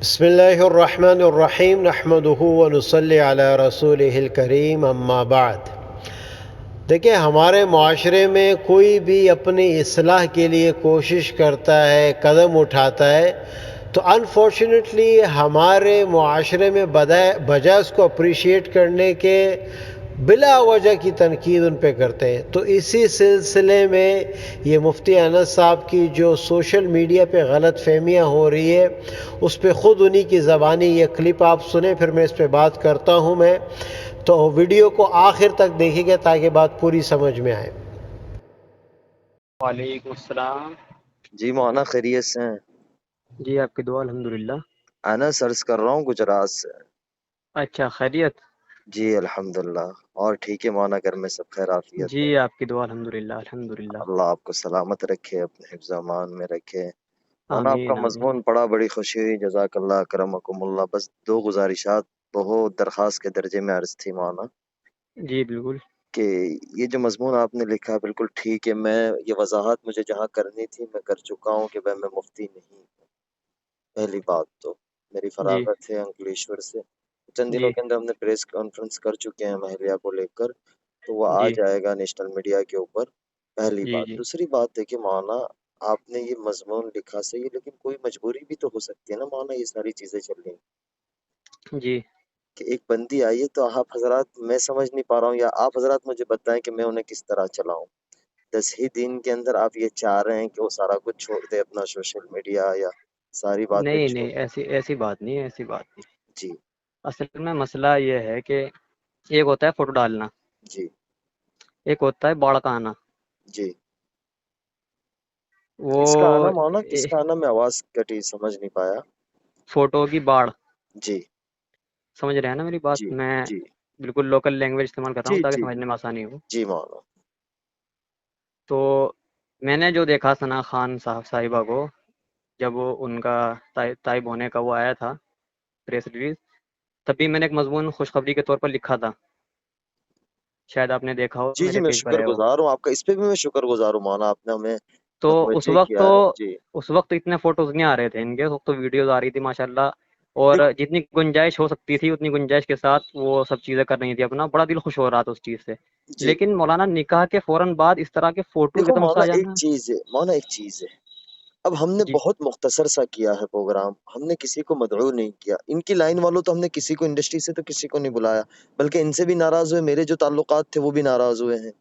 بسم اللہ الرحمن الرحیم نحمدہ ونصلی علی رسولہ الکریم اما بعد۔ دیکھیں، ہمارے معاشرے میں کوئی بھی اپنی اصلاح کے لیے کوشش کرتا ہے، قدم اٹھاتا ہے، تو انفارچونیٹلی ہمارے معاشرے میں بجائے اس کو اپریشیٹ کرنے کے بلا وجہ کی تنقید ان پہ کرتے ہیں۔ تو اسی سلسلے میں یہ مفتی انس صاحب کی جو سوشل میڈیا پہ غلط فہمیاں ہو رہی ہے، اس پہ خود انہی کی زبانی یہ کلپ آپ سنیں، پھر میں اس پہ بات کرتا ہوں۔ میں تو ویڈیو کو آخر تک دیکھیں گے تاکہ بات پوری سمجھ میں آئے۔ وعلیکم السلام جی مولانا خیریت سے ہیں؟ جی، آپ کی دعا الحمدللہ۔ انا سرچ کر رہا ہوں گجرات سے۔ اچھا، خیریت؟ جی الحمدللہ، اور ٹھیک ہے مولانا، گھر میں سب خیر عافیت جی، ہے؟ آپ کی دعا الحمدللہ الحمدللہ۔ اللہ آپ کو سلامت رکھے، اپنے حفظ و امان میں رکھے۔ مولانا آپ کا آمین آمین۔ مضمون پڑھا، بڑی خوشی ہوئی، جزاک اللہ کرمکم اللہ۔ بس دو گزارشات بہت درخواست کے درجے میں عرض تھی مولانا، جی بالکل۔ کہ یہ جو مضمون آپ نے لکھا بالکل ٹھیک ہے، میں یہ وضاحت مجھے جہاں کرنی تھی میں کر چکا ہوں کہ میں مفتی نہیں ہوں۔ پہلی بات تو میری جی فراغت ہے انکلیشور سے، چند دنوں جی کے اندر ہم نے پریس کانفرنس کر چکے ہیں مہلیہ کو لے کر، تو وہ آ جی جائے گا نیشنل میڈیا کے اوپر، پہلی جی بات۔ جی دوسری بات ہے کہ مولانا آپ نے یہ مضمون لکھا صحیح، لیکن کوئی مجبوری بھی تو ہو سکتی ہے نا مولانا، یہ ساری چیزیں چل رہی ہیں جی کہ ایک بندی آئی ہے، تو آپ حضرات، میں سمجھ نہیں پا رہا ہوں، یا آپ حضرات مجھے بتائیں کہ میں انہیں کس طرح چلاؤں۔ 10 ہی دن کے اندر آپ یہ چاہ رہے ہیں کہ وہ سارا کچھ چھوڑ دے، اپنا سوشل میڈیا یا ساری باتیں نہیں چھوڑ؟ نہیں، ایسی بات نہیں ہے، ایسی بات نہیں۔ جی اصل میں مسئلہ یہ ہے کہ ایک ہوتا ہے فوٹو ڈالنا، جی ایک ہوتا ہے باڑ کا آنا۔ جی۔ وہ کس کا آنا مولانا، کس اے، کا آنا؟ میں آواز کٹی، سمجھ نہیں پایا۔ فوٹو کی باڑ، جی سمجھ رہے ہیں نا میری بات؟ جی میں جی بالکل لوکل لینگویج استعمال کر رہا جی ہوں تاکہ جی سمجھنے میں آسانی ہو۔ جی مولانا۔ تو میں نے جو دیکھا ثنا خان صاحبہ کو، جب وہ ان کا تائب ہونے کا وہ آیا تھا پریس ریلیز، تبھی میں نے ایک مضمون خوشخبری کے طور پر لکھا تھا، شاید آپ نے دیکھا ہو، جی جی، میرے میں پیج پر شکر ہے وہ۔ گزار ہوں آپ کا، اس پہ بھی میں شکر گزار ہوں مولانا، آپ نے ہمیں تو اس متوجہ وقت کیا تو ہے۔ جی اس وقت اتنے فوٹوز نہیں آ رہے تھے ان کے، اس وقت تو ویڈیوز آ رہی تھی ماشاءاللہ، اور دیکھ- جتنی گنجائش ہو سکتی تھی اتنی گنجائش کے ساتھ وہ سب چیزیں کر رہی تھی اپنا، بڑا دل خوش ہو رہا تھا اس چیز سے۔ جی لیکن مولانا نکاح کے فوراً بعد اس طرح کے فوٹوز دیکھو ایک دم سے مولانا، آ ایک جانا۔ چیز ہے مولانا، ایک چیز ہے، اب ہم نے جی بہت مختصر سا کیا ہے پروگرام، ہم نے کسی کو مدعو نہیں کیا، ان کی لائن والوں تو ہم نے کسی کو، انڈسٹری سے تو کسی کو نہیں بلایا، بلکہ ان سے بھی ناراض ہوئے، میرے جو تعلقات تھے وہ بھی ناراض ہوئے ہیں۔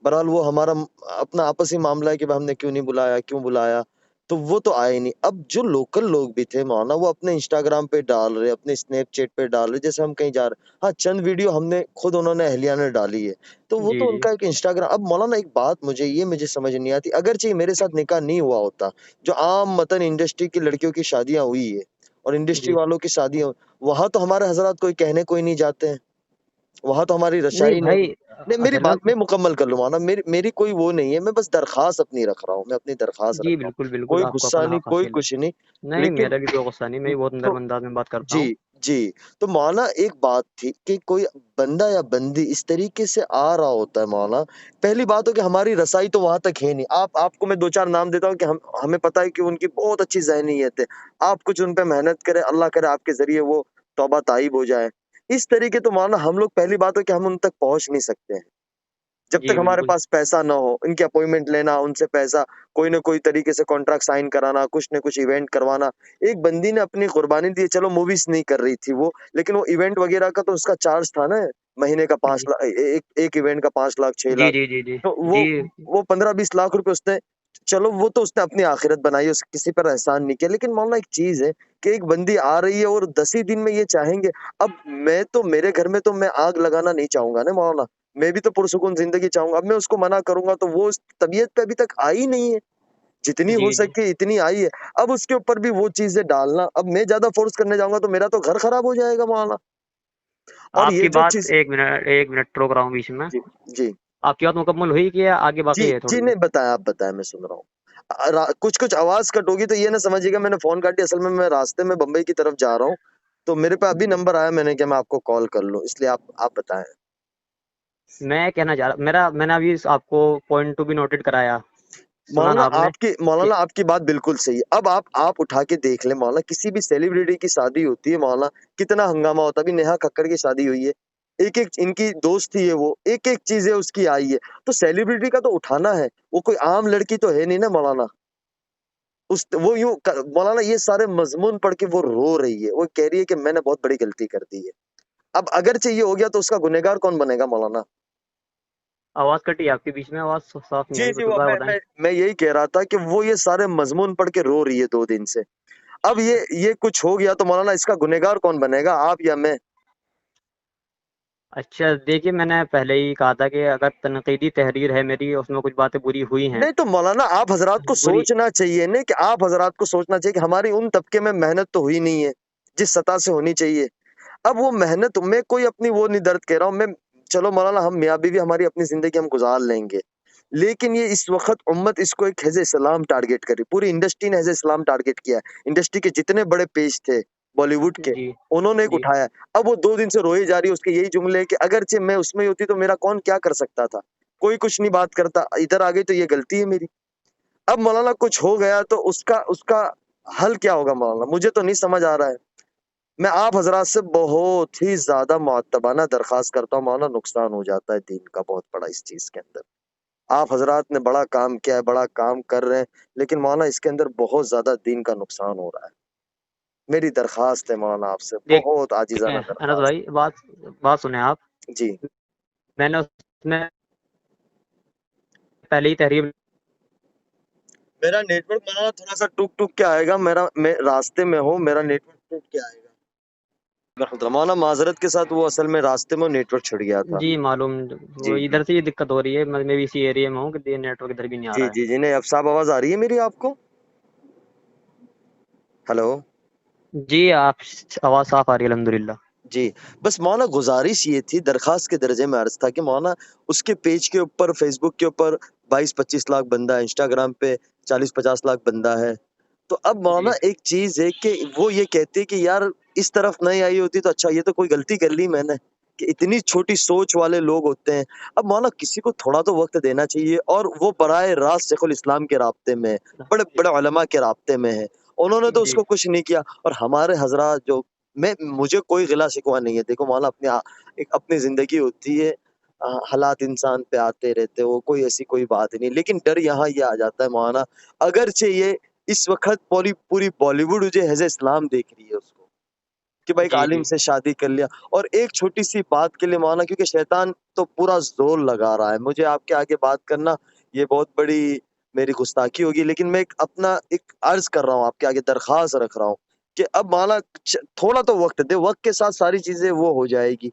بہرحال وہ ہمارا اپنا آپسی معاملہ ہے کہ ہم نے کیوں نہیں بلایا، کیوں بلایا، تو وہ تو آئے نہیں۔ اب جو لوکل لوگ بھی تھے مولانا، وہ اپنے انسٹاگرام پہ ڈال رہے، اپنے اسنیپ چیٹ پہ ڈال رہے، جیسے ہم کہیں جا رہے، ہاں چند ویڈیو ہم نے خود، انہوں نے اہلیہ نے ڈالی ہے، تو وہ جی تو ان جی کا ایک انسٹاگرام۔ اب مولانا ایک بات مجھے سمجھ نہیں آتی، اگرچہ میرے ساتھ نکاح نہیں ہوا ہوتا، جو عام متن انڈسٹری کی لڑکیوں کی شادیاں ہوئی ہے اور انڈسٹری جی، والوں کی شادیاں، وہاں تو ہمارے حضرات کوئی کہنے کوئی نہیں جاتے ہیں، وہاں تو ہماری نہیں رسائی نہیں۔ بھائی، نہیں، میری اصل میں بات میں مکمل کر لوں مولانا، میری کوئی وہ نہیں ہے، میں بس درخواست اپنی رکھ رہا ہوں، میں اپنی درخواست جی رکھ رہا ہوں، بالکل بالکل، کوئی آپ کو غصہ اپنا نہیں، حق کوئی حاصل ہے۔ کچھ نہیں، نہیں، لیکن میرا بھی کوئی غصہ نہیں، میں بہت تو نرم انداز میں بات کرتا جی ہوں۔ جی، تو مولانا ایک بات تھی کہ کوئی بندہ یا بندی اس طریقے سے آ رہا ہوتا ہے مولانا، پہلی بات ہو کہ ہماری رسائی تو وہاں تک ہے نہیں۔ آپ کو میں دو چار نام دیتا ہوں کہ ہمیں پتہ ہے کہ ان کی بہت اچھی ذہنیت ہے، آپ کچھ ان پہ محنت کریں، اللہ کرے آپ کے ذریعے وہ توبہ طائب ہو جائے، اس طریقے تو مولانا ہم لوگ، پہلی بات ہو کہ ہم ان تک پہنچ نہیں سکتے ہیں جب جی تک ہمارے بالکل پاس پیسہ نہ ہو، ان کی اپوائنٹمنٹ لینا، ان سے پیسہ، کوئی نہ کوئی طریقے سے کانٹریکٹ سائن کرانا، کچھ نہ کچھ ایونٹ کروانا۔ ایک بندی نے اپنی قربانی دی، چلو موویز نہیں کر رہی تھی وہ، لیکن وہ ایونٹ وغیرہ کا تو اس کا چارج تھا نا، مہینے کا جی 5 لاکھ، ایک ایونٹ کا 5 لاکھ 6 لاکھ، جی جی جی تو جی وہ 15-20 لاکھ روپے اس نے، چلو وہ تو اس نے اپنی آخرت بنائی، اس کسی پر احسان نہیں کیا، لیکن مولانا ایک چیز ہے کہ ایک بندی آ رہی ہے اور 10 ہی دن میں یہ چاہیں گے، اب میں تو، میرے گھر میں تو میں آگ لگانا نہیں چاہوں گا نا مولانا، میں بھی تو پرسکون زندگی چاہوں گا، اب میں اس کو منع کروں گا تو وہ اس طبیعت پہ ابھی تک آئی نہیں ہے، جتنی ہو جی جی۔ سکے اتنی آئی ہے، اب اس کے اوپر بھی وہ چیزیں ڈالنا، اب میں زیادہ فورس کرنے جاؤں گا تو میرا تو گھر خراب ہو جائے گا مولانا، اور آپ یہ کی جو بات، چیز، ایک منٹ روک رہا ہوں بیچ میں۔ جی جی آپ کی بات مکمل ہوئی کہ آگے جی باقی ہے جی، تھوڑی سی؟ نہیں بتائیں، آپ بتائیں، میں سن رہا ہوں، کچھ آواز کٹ ہوگی تو یہ نہ سمجھیے گا میں نے فون کاٹ دیا، اصل میں راستے میں بمبئی کی طرف جا رہا ہوں، تو میرے پہ ابھی نمبر آیا، میں نے کہ میں آپ کو کال کر لوں، اس لیے آپ بتائیں۔ میں کہنا چاہ رہا، میں نے ابھی آپ کو پوائنٹ ٹو بھی نوٹڈ کرایا، سنا نا آپ نے کہ مولانا آپ کی بات بالکل صحیح ہے. اب آپ اٹھا کے دیکھ لیں مولانا، کسی بھی سیلیبریٹی کی شادی ہوتی ہے مولانا، کتنا ہنگامہ ہوتا ہے. ابھی نیہا ککڑ کی شادی ہوئی ہے، ایک ایک ان کی دوست تھی ہے، وہ ایک ایک چیزیں اس کی آئی ہے. تو سیلیبریٹی کا تو اٹھانا ہے، وہ کوئی عام لڑکی تو ہے نہیں نا مولانا. وہ یوں مولانا یہ سارے مضمون پڑھ کے وہ رو رہی ہے، وہ کہہ رہی ہے کہ میں نے بہت بڑی غلطی کر دی ہے. اب اگرچہ یہ ہو گیا تو اس کا گنہگار کون بنے گا مولانا؟ آواز کٹی آپ کے بیچ میں، آواز صاف نہیں آئی، جی وہ دوبارہ بتائیں. میں یہی کہہ رہا تھا کہ وہ یہ سارے مضمون پڑھ کے رو رہی ہے 2 دن سے. اب یہ کچھ ہو گیا تو مولانا اس کا گنہگار کون بنے گا، آپ یا میں؟ اچھا دیکھیے، میں نے پہلے ہی کہا تھا کہ اگر تنقیدی تحریر ہے میری، اس میں کچھ باتیں بری ہوئی ہیں، نہیں تو مولانا آپ حضرات کو بری سوچنا چاہیے نا، کہ آپ حضرات کو سوچنا چاہیے کہ ہماری ان طبقے میں محنت تو ہوئی نہیں ہے جس سطح سے ہونی چاہیے. اب وہ محنت میں کوئی اپنی وہ نہیں درد کہہ رہا ہوں میں، چلو مولانا ہم میاں بیوی ہماری اپنی زندگی ہم گزار لیں گے، لیکن یہ اس وقت امت اس کو ایک حزب اسلام ٹارگٹ کری، پوری انڈسٹری نے حزب اسلام ٹارگٹ کیا ہے. انڈسٹری کے جتنے بڑے پیج تھے بالی ووڈ کے، جی انہوں نے ایک جی اٹھایا. اب وہ 2 دن سے روئی جا رہی ہے، اس کے یہی جملے کہ اگرچہ میں اس میں ہوتی تو میرا کون کیا کر سکتا تھا، کوئی کچھ نہیں بات کرتا، ادھر آ گئی تو یہ غلطی ہے میری. اب مولانا کچھ ہو گیا تو اس کا حل کیا ہوگا مولانا، مجھے تو نہیں سمجھ آ رہا ہے. میں آپ حضرات سے بہت ہی زیادہ معتبانہ درخواست کرتا ہوں مولانا، نقصان ہو جاتا ہے دین کا بہت بڑا اس چیز کے اندر. آپ حضرات نے بڑا کام کیا ہے، بڑا کام کر رہے ہیں، لیکن مولانا اس کے اندر بہت زیادہ دین کا نقصان ہو رہا ہے. میری درخواست ہے مولانا آپ سے، بہت دیکھیں عاجزانہ انس درخواست. بھائی، بات سنیں آپ. جی میں نے اس میں پہلے ہی تحریر میرا نیٹ ورک مولانا تھوڑا سا ٹک ٹک کے آئے گا، میں راستے میں ہوں، میرا نیٹ ورک ٹک کے آئے گا. مولانا معذرت کے ساتھ، وہ اصل میں راستے میں نیٹ ورک چھڑ گیا تھا. جی معلوم، وہ جی ادھر سے یہ دقت ہو رہی ہے، میں بھی اسی ایریا میں ہوں کہ نیٹ ورک ادھر بھی نہیں آ جی رہا ہے. جی جی نہیں اب صاحب آواز آ رہی ہے میری آپ کو؟ ہلو جی آپ آواز صاف آ رہی ہے الحمدللہ. جی. بس مولانا گزارش یہ تھی، درخواست کے درجے میں عرض تھا کہ مولانا اس کے پیج کے اوپر، فیس بک کے اوپر 22-25 لاکھ بندہ ہے، انسٹاگرام پہ 40-50 لاکھ بندہ ہے. تو اب مولانا جی ایک چیز ہے کہ وہ یہ کہتے کہ یار اس طرف نہیں آئی ہوتی تو اچھا، یہ تو کوئی غلطی کر لی میں نے، کہ اتنی چھوٹی سوچ والے لوگ ہوتے ہیں. اب مولانا کسی کو تھوڑا تو وقت دینا چاہیے، اور وہ براہ راست شیخ الاسلام کے رابطے میں، بڑے بڑے علماء کے رابطے میں ہے، انہوں نے تو اس جی کو کچھ نہیں کیا. اور ہمارے حضرات جو، مجھے کوئی غلا شکوہ نہیں ہے، دیکھو مولانا اپنی زندگی ہوتی ہے، حالات انسان پہ آتے رہتے، وہ کوئی ایسی کوئی بات نہیں. لیکن ڈر یہاں یہ آ جاتا ہے مولانا، اگرچہ یہ اس وقت پوری بالی ووڈ جو حزب اسلام دیکھ رہی ہے اس کو، کہ بھائی ایک جی عالم جی سے شادی کر لیا، اور ایک چھوٹی سی بات کے لیے مولانا، کیونکہ شیطان تو پورا زور لگا رہا ہے، مجھے آپ کے آگے بات کرنا یہ بہت بڑی میری گستاخی ہوگی، لیکن میں ایک عرض کر رہا ہوں، آپ کے آگے درخواست رکھ رہا ہوں کہ اب مولانا تھوڑا تو وقت دے، وقت کے ساتھ ساری چیزیں وہ ہو جائے گی.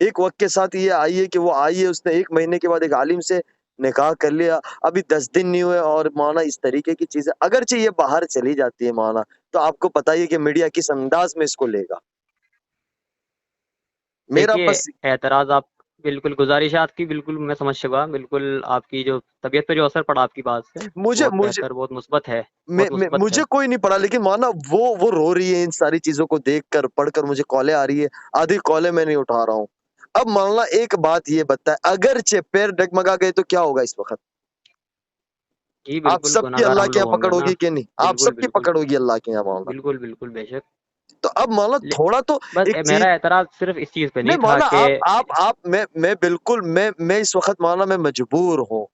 ایک وقت کے ساتھ یہ آئیے کہ وہ آئیے، اس نے 1 مہینے کے بعد ایک عالم سے نکاح کر لیا، ابھی 10 دن نہیں ہوئے، اور مولانا اس طریقے کی چیزیں اگرچہ یہ باہر چلی جاتی ہے مولانا، تو آپ کو پتہ ہی ہے کہ میڈیا کس انداز میں اس کو لے گا. میرا دیکھیے بس اعتراض آپ، بالکل گزارشات کی بالکل میں سمجھ چکا، بالکل آپ کی جو طبیعت پہ جو اثر پڑا آپ کی بات سے مجھے بہت مجھے بہتر، بہت مثبت ہے، بہت مثبت ہے. مجھے کوئی نہیں پڑا، لیکن مولانا وہ رو رہی ہے ان ساری چیزوں کو دیکھ کر، پڑھ کر. مجھے کالیں آ رہی ہے، آدھی کالیں میں نہیں اٹھا رہا ہوں. اب مولانا ایک بات یہ بتائے، اگرچہ پیر ڈگمگا گئے تو کیا ہوگا اس وقت؟ جی آپ بالکل سب کی گناہگار اللہ ہم کے لوگ یہاں ہوں گے پکڑ نا. ہوگی کہ نہیں؟ آپ بالکل سب کی بالکل پکڑ ہوگی اللہ کے یہاں مولانا. بالکل بالکل بے شک. تو اب مولانا تھوڑا تو بس ایک چیز، میرا اعتراض صرف اس چیز پہ نہیں نہیں تھا مولانا کہ آپ میں بالکل میں اس وقت مولانا میں مجبور ہوں،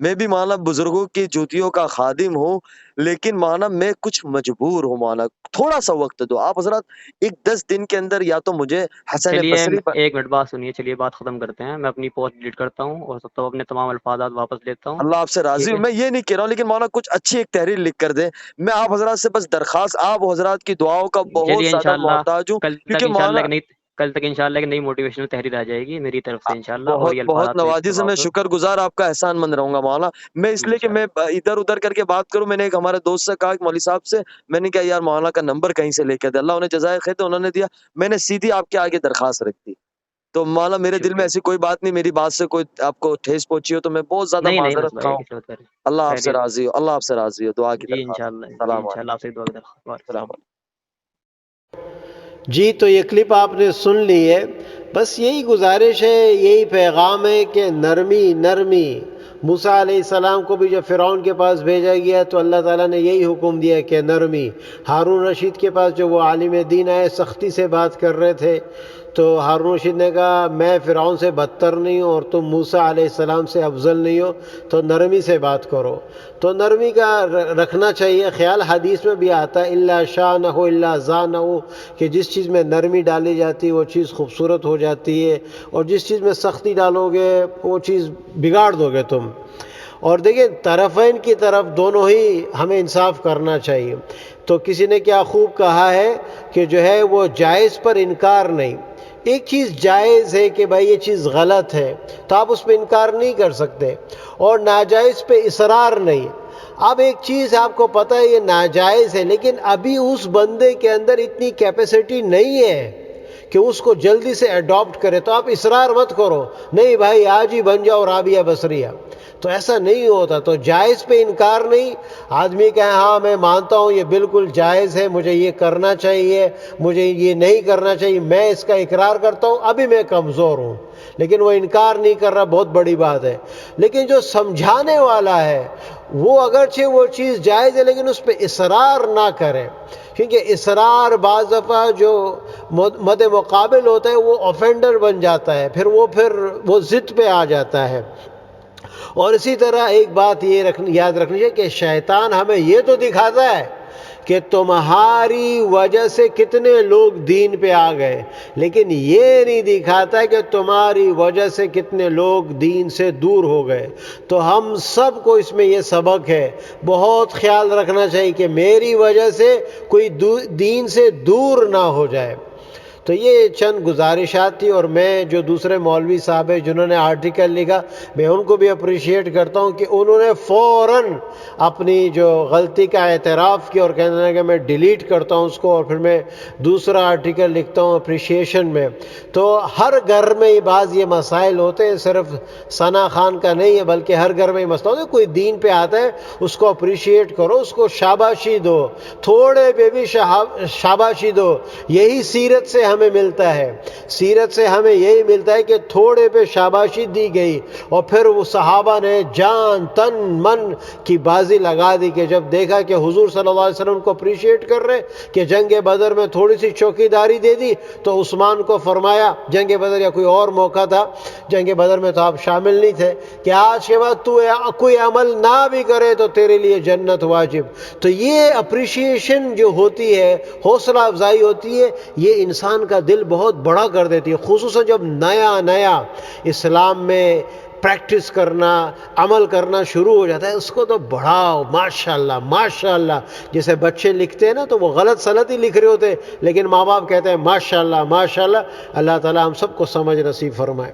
میں بھی مولانا بزرگوں کی جوتیوں کا خادم ہوں، لیکن مولانا میں کچھ مجبور ہوں مولانا. تھوڑا سا وقت دو آپ حضرات، ایک 10 دن کے اندر یا تو مجھے حسن چلیے بصری پر، 1 منٹ بات سنیے، چلیے بات ختم کرتے ہیں. میں اپنی پوسٹ ڈیلیٹ کرتا ہوں اور سب تو اپنے تمام الفاظات واپس لیتا ہوں. اللہ آپ سے راضی ٹھیک ہوں، ہے. میں یہ نہیں کہہ رہا ہوں، لیکن مولانا کچھ اچھی ایک تحریر لکھ کر دیں. میں آپ حضرات سے بس درخواست، آپ حضرات کی دعاؤں کا بہت چلیے زیادہ انشاءاللہ محتاج ہوں، کل تک کیونکہ انشاءاللہ مولانا ایک نئی کل تک انشاءاللہ ایک نئی موٹیویشنل تحریر آ جائے گی میری طرف سے انشاءاللہ، اور بہت یہ بہت الفاظات میں نوازش ہے، استعمال میں کروں شکر گزار آپ کا احسان مند رہوں گا مولانا. میں اس لیے کہ میں انشاءاللہ. ادھر ادھر کر کے بات کروں، میں نے ایک ہمارے دوست سے کہا، ایک مولوی صاحب سے، میں نے کہا یار مولانا کا نمبر کہیں سے لے کے دے، اللہ انہیں جزائے خیر تو انہوں نے دیا، میں نے سیدھی آپ کے آگے درخواست رکھ دی. تو مولانا میرے دل میں شکریہ. ایسی کوئی بات نہیں، میری بات سے کوئی آپ کو ٹھیس پہنچی ہو تو میں بہت زیادہ نہیں نہیں معذرت بس خواہ بھائی ہوں. کسی بات کریں. اللہ آپ سے خیریت. راضی ہو، اللہ آپ سے راضی ہو. دعا کی جی درخواست. انشاءاللہ، جی السلام انشاءاللہ علیکم. آپ سے دعا کرتا ہوں. السلام علیکم. جی تو یہ کلپ آپ نے سن لی ہے. بس یہی گزارش ہے، یہی پیغام ہے کہ نرمی نرمی، موسیٰ علیہ السلام کو بھی جب فرعون کے پاس بھیجا گیا تو اللہ تعالیٰ نے یہی حکم دیا کہ نرمی. ہارون رشید کے پاس جو وہ عالم دین آئے سختی سے بات کر رہے تھے تو ہارون رشید نے کہا میں فرعون سے بدتر نہیں ہوں اور تم موسیٰ علیہ السلام سے افضل نہیں ہو تو نرمی سے بات کرو. تو نرمی کا رکھنا چاہیے خیال. حدیث میں بھی آتا ہے الا شانہ الا زانہ کہ جس چیز میں نرمی ڈالی جاتی ہے وہ چیز خوبصورت ہو جاتی ہے اور جس چیز میں سختی ڈالو گے وہ چیز بگاڑ دو گے تم. اور دیکھیں طرفین کی طرف دونوں ہی ہمیں انصاف کرنا چاہیے. تو کسی نے کیا خوب کہا ہے کہ جو ہے وہ جائز پر انکار نہیں. ایک چیز جائز ہے کہ بھائی یہ چیز غلط ہے تو آپ اس پہ انکار نہیں کر سکتے اور ناجائز پہ اصرار نہیں. اب ایک چیز آپ کو پتہ ہے یہ ناجائز ہے لیکن ابھی اس بندے کے اندر اتنی کیپیسٹی نہیں ہے کہ اس کو جلدی سے اڈاپٹ کرے تو آپ اصرار مت کرو نہیں بھائی آج ہی بن جاؤ رابعہ بصریہ. تو ایسا نہیں ہوتا. تو جائز پہ انکار نہیں. آدمی کہے ہاں میں مانتا ہوں یہ بالکل جائز ہے مجھے یہ کرنا چاہیے مجھے یہ نہیں کرنا چاہیے میں اس کا اقرار کرتا ہوں ابھی میں کمزور ہوں لیکن وہ انکار نہیں کر رہا بہت بڑی بات ہے. لیکن جو سمجھانے والا ہے وہ اگرچہ وہ چیز جائز ہے لیکن اس پہ اصرار نہ کرے کیونکہ اصرار بعض دفعہ جو مد مقابل ہوتا ہے وہ آفینڈر بن جاتا ہے پھر وہ ضد پہ آ جاتا ہے. اور اسی طرح ایک بات یہ یاد رکھنی چاہیے کہ شیطان ہمیں یہ تو دکھاتا ہے کہ تمہاری وجہ سے کتنے لوگ دین پہ آ گئے لیکن یہ نہیں دکھاتا کہ تمہاری وجہ سے کتنے لوگ دین سے دور ہو گئے. تو ہم سب کو اس میں یہ سبق ہے بہت خیال رکھنا چاہیے کہ میری وجہ سے کوئی دین سے دور نہ ہو جائے. تو یہ چند گزارشات تھی اور میں جو دوسرے مولوی صاحب ہیں جنہوں نے آرٹیکل لکھا میں ان کو بھی اپریشیٹ کرتا ہوں کہ انہوں نے فوراً اپنی جو غلطی کا اعتراف کیا اور کہنے لگا کہ میں ڈیلیٹ کرتا ہوں اس کو اور پھر میں دوسرا آرٹیکل لکھتا ہوں اپریشیشن میں. تو ہر گھر میں بعض یہ مسائل ہوتے ہیں صرف ثنا خان کا نہیں ہے بلکہ ہر گھر میں یہ مسئلہ ہوتا ہے. کوئی دین پہ آتا ہے اس کو اپریشیٹ کرو اس کو شاباشی دو تھوڑے پہ بھی شاباشی دو. یہی سیرت سے ہمیں ملتا ہے. سیرت سے ہمیں یہی ملتا ہے کہ تھوڑے پہ شاباشی دی گئی اور پھر وہ صحابہ نے جان تن من کی بازی لگا دی کہ جب دیکھا کہ حضور صلی اللہ علیہ وسلم کو اپریشیٹ کر رہے کہ جنگ بدر میں تھوڑی سی چوکیداری دے دی تو عثمان کو فرمایا جنگ بدر یا کوئی اور موقع تھا جنگ بدر میں تو آپ شامل نہیں تھے کہ آج کے بعد تو کوئی عمل نہ بھی کرے تو تیرے لیے جنت واجب. تو یہ اپریشیشن جو ہوتی ہے حوصلہ افزائی ہوتی ہے یہ انسان کا دل بہت بڑا کر دیتی ہے خصوصاً جب نیا اسلام میں پریکٹس کرنا عمل کرنا شروع ہو جاتا ہے اس کو تو بڑھاؤ ماشاءاللہ جیسے بچے لکھتے ہیں نا تو وہ غلط سلط ہی لکھ رہے ہوتے لیکن ماں باپ کہتے ہیں ماشاءاللہ. اللہ تعالیٰ ہم سب کو سمجھ نصیب فرمائے.